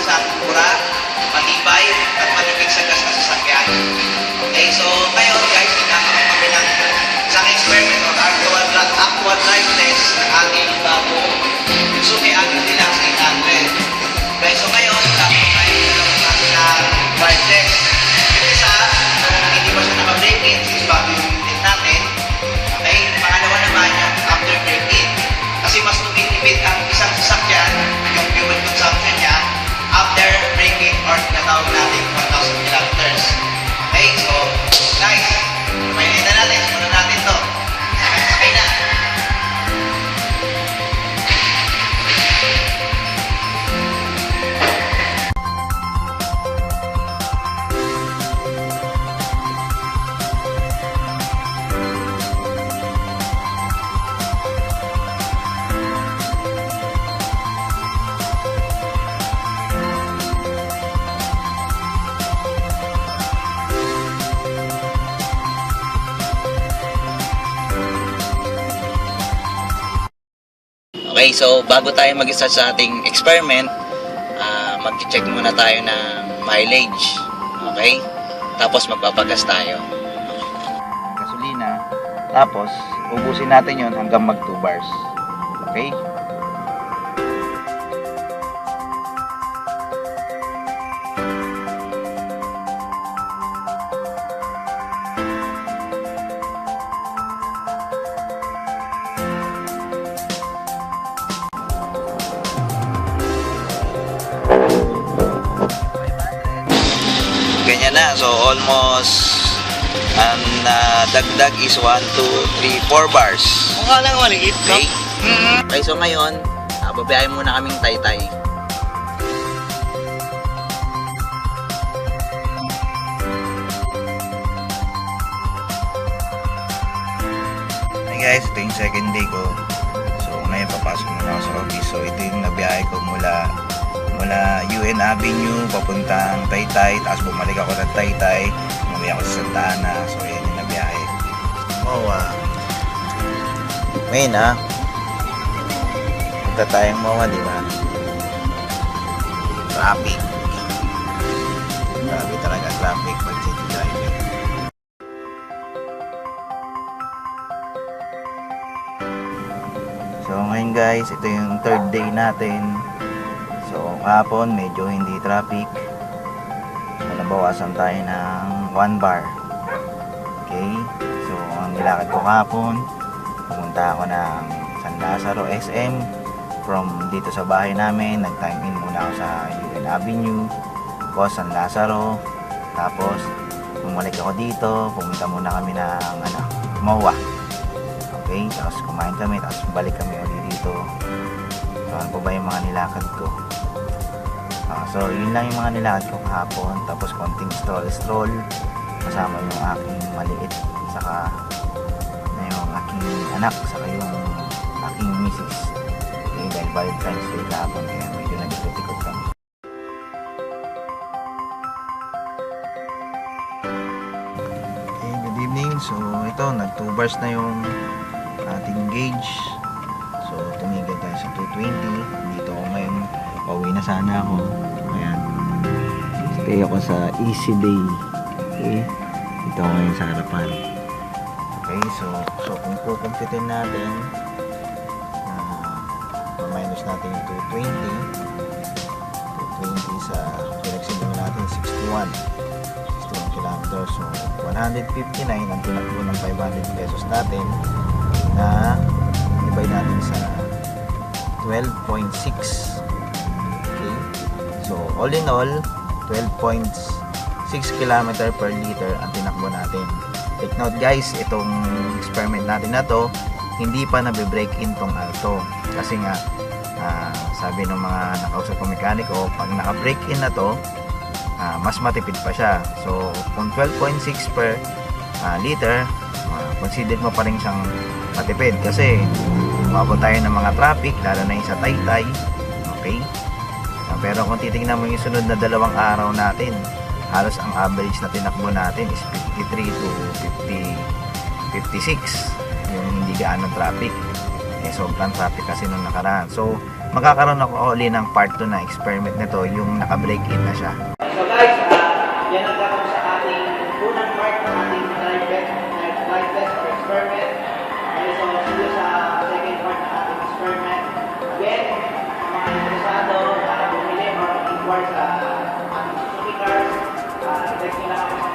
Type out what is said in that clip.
sa ating mura, matibay, at matipid sa gas na sasakyan. Okay, so ngayon guys, ginagawa kami ng isang experiment or actual drive test ng ating bago Suzuki Alto Deluxe 800. Okay, so ngayon, tapos tayo dalawang klase na drive test. Yung isa, hindi pa siya naka-break-in since bago yung unit natin. Okay, pangalawa naman yung after break-in. Kasi mas tumitipid ang isang sasakyan, yung fuel consumption niya, after break-in or tinatawag natin 1,000 kilometers. Okay, so guys, kumainin na natin. Simulan natin to. Sakay na. Okay, so bago tayo mag-start sa ating experiment, mag-check muna tayo ng mileage. Okay? Tapos magpapagas tayo. Gasolina. Tapos, ubusin natin yon hanggang mag 2 bars. Okay? Ganyan na. So almost ang dagdag is 1, 2, 3, 4 bars. Mukha lang maliit, no? Okay? Okay, so ngayon, babayahin muna kaming Taytay. Hey guys, ito yung second day ko. So ngayon papasok muna ako sa office. So ito yung nabiyahe ko mula UN Avenue papuntang Taytay, tapos bumalik ako ng Taytay, umuwi ako sa Santa Ana. So yan yung nabiyahe. Ngayon punta tayong MOA, di ba? Traffic. Grabe talaga traffic pag city driving. So ngayon guys, ito yung third day natin. So kahapon medyo hindi traffic. So nabawasan tayo ng 1 bar. Okay. So ang nilakad ko kahapon, pumunta ako ng San Lazaro SM. From dito sa bahay namin, nag-time in muna ako sa UN Avenue, tapos San Lazaro. Tapos bumalik ako dito, pumunta muna kami ng MOA. Okay, tapos kumain kami, tapos balik kami ulit dito. So ano po ba yung mga nilakad ko? So yun lang yung mga nilakad ko kahapon. Tapos konting stroll kasama yung aking maliit, saka yung aking anak, saka yung aking misis. Okay, dahil Valentine's Day kahapon, kaya medyo nag-ikot-ikot kami. Okay, good evening. So ito, nag 2 bars na yung ating gauge. So tumigil tayo sa 220. Dito ako ngayon, pauwi na sana ako. Ayan, stay ako sa Easy Day. Okay, dito ako ngayon sa harapan. Okay, so kung kukumpitin natin, minus natin yung 220 sa pinagsilbing natin 61 kilometers. So 159 ang tinakbo ng 500 pesos natin na divide natin sa 12.6. Okay, so all in all 12.6 km per liter ang tinakbo natin. Take note guys, itong experiment natin na to, hindi pa nabe-break in tong Alto kasi nga sabi ng mga nakausap ko mekaniko, pag naka-break in na to, mas matipid pa siya. So kung 12.6 per liter, consider mo pa rin siyang matipid kasi umabot tayo ng mga traffic, lalo na yung sa Taytay. Okay, pero kung titingnan mo yung sunod na 2 araw natin, halos ang average na tinakbo natin is 53 to 56 yung hindi gaano traffic. Sobrang traffic kasi nung nakaraan. So magkakaroon ako uli ng part 2 na experiment nito, yung naka-break in na siya. So guys, yan ang gagawin sa ating unang part ng ating live test or experiment. Okay, so see you sa second part ng ating experiment. Again, sa mga interesado na bumili or inquire sa ating Suzuki cars, text nyo lang ako sa